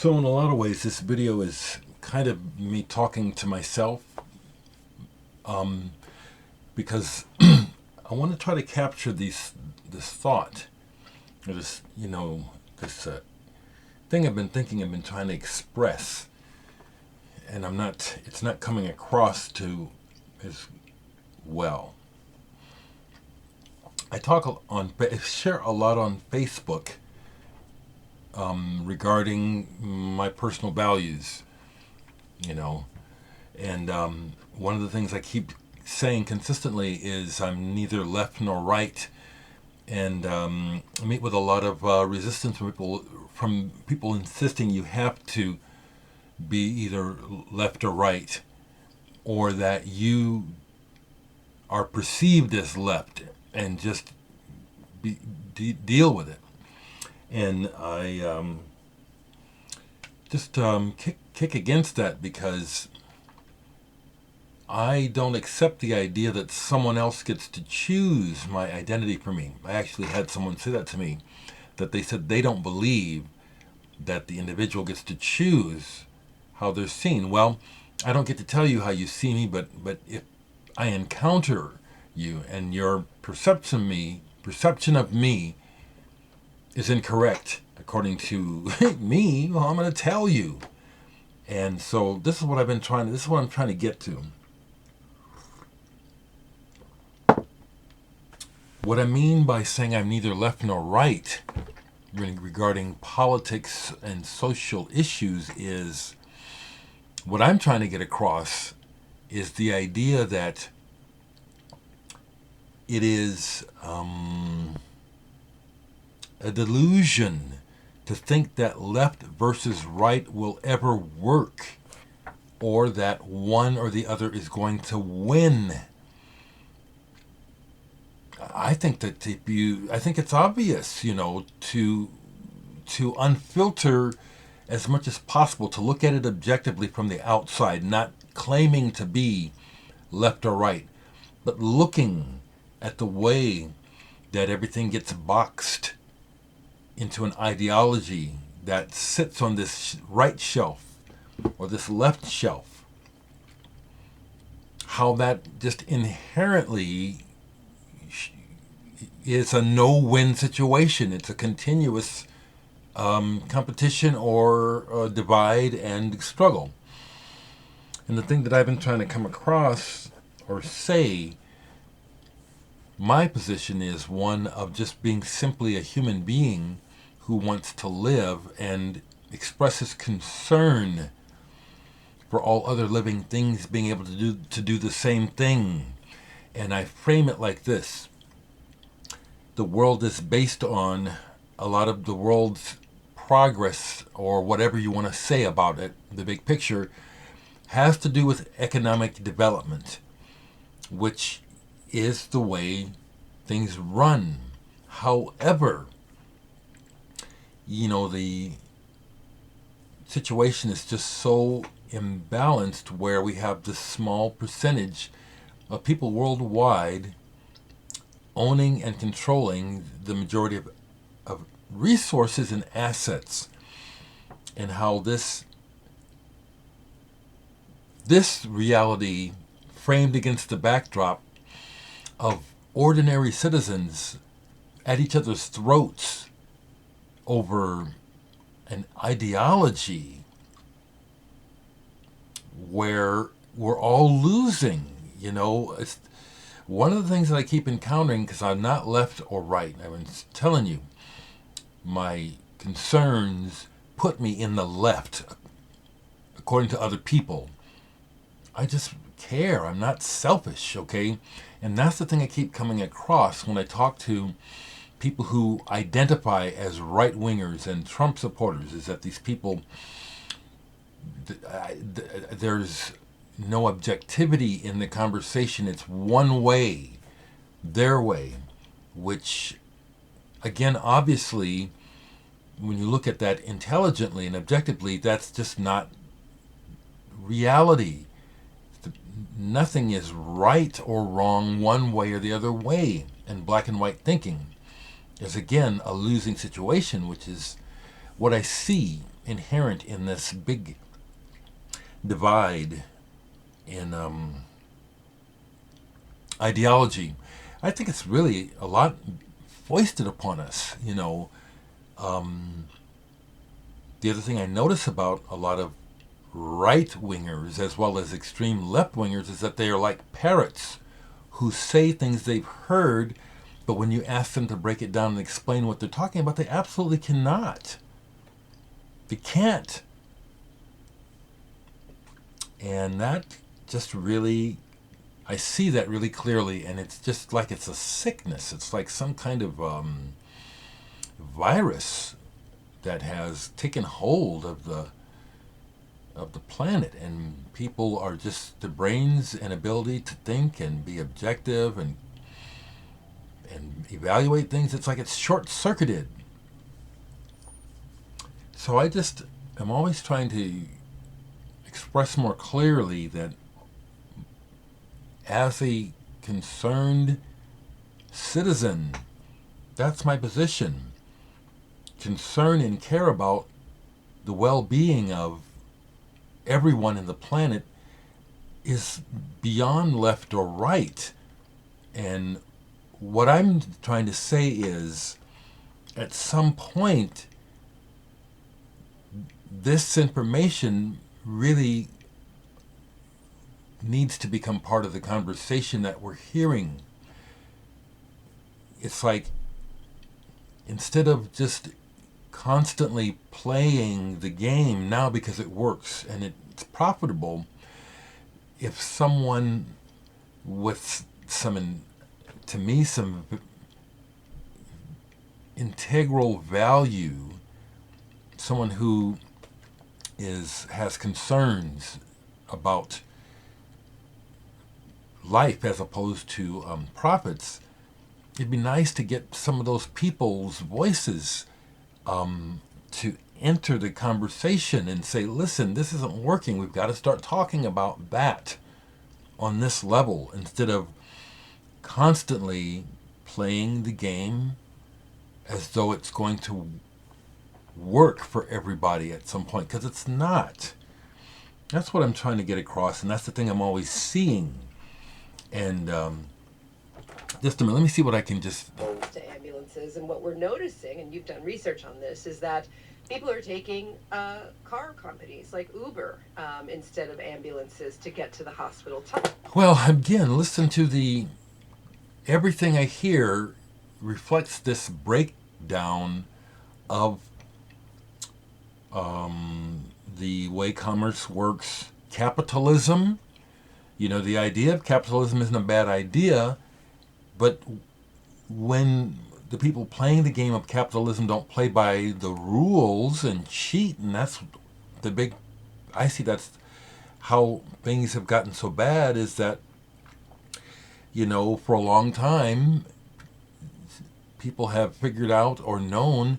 So in a lot of ways, this video is kind of me talking to myself, because I want to try to capture this thought, or this thing I've been thinking, I've been trying to express, and it's not coming across to as well. I share a lot on Facebook regarding my personal values, and one of the things I keep saying consistently is I'm neither left nor right, and I meet with a lot of resistance from people insisting you have to be either left or right, or that you are perceived as left and just deal with it. And I just kick against that, because I don't accept the idea that someone else gets to choose my identity for me. I actually had someone say that to me, that they said they don't believe that the individual gets to choose how they're seen. Well, I don't get to tell you how you see me, but if I encounter you and your perception of me is incorrect according to me, well, I'm going to tell you. And so this is what I'm trying to get to. What I mean by saying I'm neither left nor right regarding politics and social issues is, what I'm trying to get across is the idea that it is a delusion to think that left versus right will ever work, or that one or the other is going to win. I think that I think it's obvious, to unfilter as much as possible, to look at it objectively from the outside, not claiming to be left or right, but looking at the way that everything gets boxed into an ideology that sits on this right shelf or this left shelf. How that just inherently is a no-win situation. It's a continuous competition or divide and struggle. And the thing that I've been trying to come across or say, my position is one of just being simply a human being who wants to live and expresses concern for all other living things being able to do the same thing. And I frame it like this: the world is based on a lot of the world's progress, or whatever you want to say about it, the big picture, has to do with economic development, which is the way things run. However, the situation is just so imbalanced, where we have this small percentage of people worldwide owning and controlling the majority of resources and assets, and how this reality, framed against the backdrop of ordinary citizens at each other's throats over an ideology where we're all losing. It's one of the things that I keep encountering, because I'm not left or right. I've been telling you, my concerns put me in the left, according to other people. I just care. I'm not selfish, okay? And that's the thing I keep coming across when I talk to people who identify as right-wingers and Trump supporters, is that these people, there's no objectivity in the conversation. It's one way, their way, which, again, obviously, when you look at that intelligently and objectively, that's just not reality. Nothing is right or wrong one way or the other way. And black and white thinking is, again, a losing situation, which is what I see inherent in this big divide in ideology, I think it's really a lot foisted upon us. The other thing I notice about a lot of right-wingers as well as extreme left-wingers is that they are like parrots who say things they've heard, but when you ask them to break it down and explain what they're talking about, they absolutely cannot. They can't. And that just really, I see that really clearly, and it's just like it's a sickness. It's like some kind of virus that has taken hold of the planet, and people are just, the brains and ability to think and be objective and evaluate things, it's like it's short-circuited. So I just am always trying to express more clearly that as a concerned citizen, that's my position. Concern and care about the well-being of everyone in the planet is beyond left or right. And what I'm trying to say is, at some point, this information really needs to become part of the conversation that we're hearing. It's like, instead of just constantly playing the game now because it works and it's profitable, if someone with some integral value, someone who has concerns about life as opposed to profits, it'd be nice to get some of those people's voices to enter the conversation and say, listen, this isn't working. We've got to start talking about that on this level instead of constantly playing the game as though it's going to work for everybody at some point, because it's not. That's what I'm trying to get across, and that's the thing I'm always seeing. And just a minute, let me see what I can just... To ambulances, and what we're noticing, and you've done research on this, is that people are taking car companies like Uber instead of ambulances to get to the hospital. Well, again, listen to everything I hear reflects this breakdown of the way commerce works. Capitalism, the idea of capitalism isn't a bad idea, but when the people playing the game of capitalism don't play by the rules and cheat, and that's I see that's how things have gotten so bad, is that, for a long time, people have figured out or known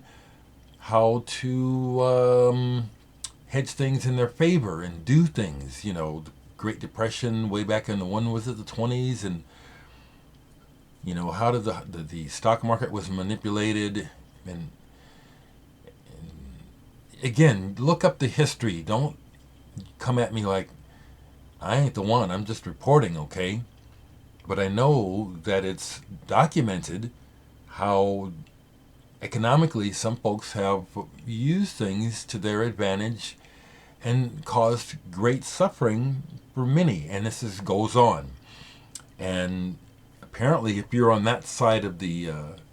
how to hedge things in their favor and do things. The Great Depression way back in the 20s, and how did the stock market was manipulated, and again, look up the history. Don't come at me like I ain't the one. I'm just reporting, okay? But I know that it's documented how economically some folks have used things to their advantage and caused great suffering for many, and this goes on. And apparently, if you're on that side of the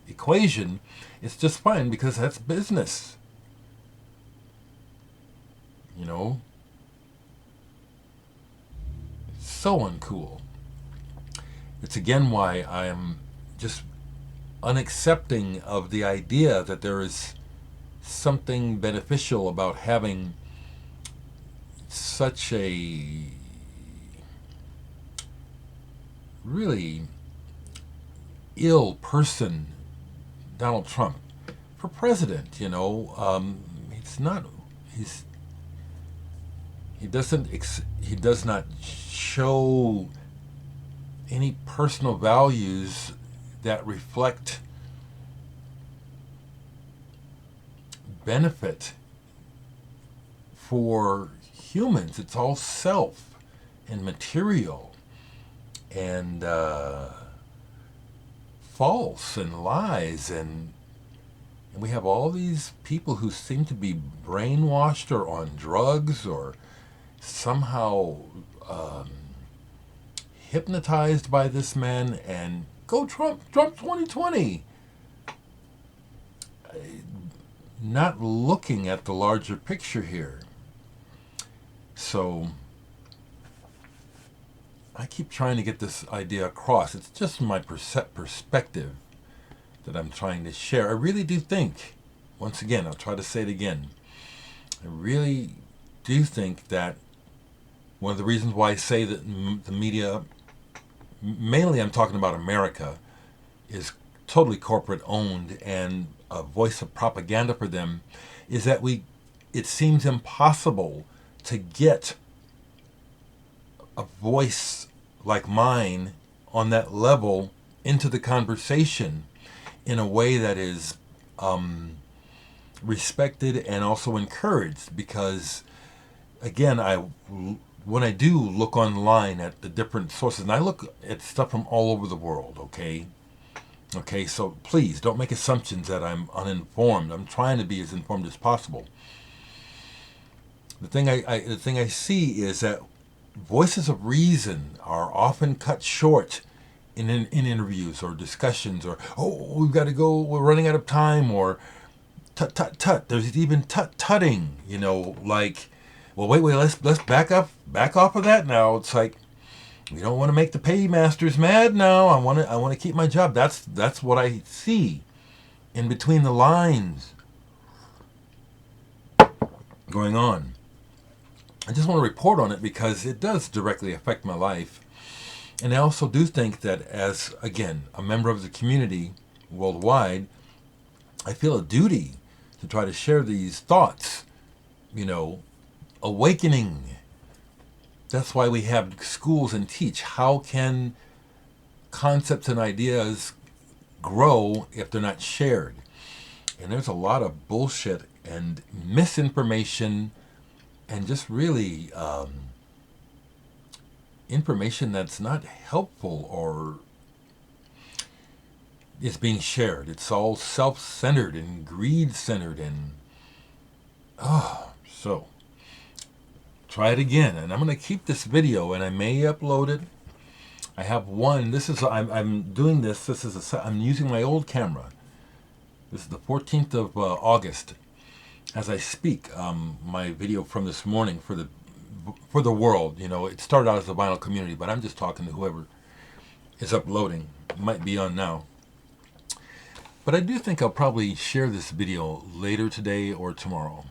equation, it's just fine because that's business. It's so uncool. It's again why I am just unaccepting of the idea that there is something beneficial about having such a really ill person, Donald Trump, for president. It's not. He does not show any personal values that reflect benefit for humans. It's all self and material and false and lies, and we have all these people who seem to be brainwashed or on drugs or somehow hypnotized by this man, and go Trump 2020. Not looking at the larger picture here. So I keep trying to get this idea across. It's just my perspective that I'm trying to share. I really do think, once again, I'll try to say it again, I really do think that one of the reasons why I say that the media, mainly I'm talking about America, is totally corporate owned and a voice of propaganda for them, is that it seems impossible to get a voice like mine on that level into the conversation in a way that is respected and also encouraged. Because again, when I do look online at the different sources, and I look at stuff from all over the world, okay, so please don't make assumptions that I'm uninformed. I'm trying to be as informed as possible. The thing I see is that voices of reason are often cut short in interviews or discussions, or, oh, we've got to go, we're running out of time, or tut tut tut. There's even tutting, like, well, wait, let's back off of that now. It's like, we don't want to make the paymasters mad now. I want to keep my job. That's what I see in between the lines going on. I just want to report on it because it does directly affect my life. And I also do think that as, again, a member of the community worldwide, I feel a duty to try to share these thoughts, awakening. That's why we have schools and teach. How can concepts and ideas grow if they're not shared? And there's a lot of bullshit and misinformation and just really information that's not helpful or is being shared. It's all self-centered and greed-centered, and so try it again. And I'm going to keep this video, and I may upload it. I have one. I'm doing this. I'm using my old camera. This is the 14th of August. As I speak, my video from this morning for the world, it started out as the vinyl community, but I'm just talking to whoever is uploading. It might be on now. But I do think I'll probably share this video later today or tomorrow.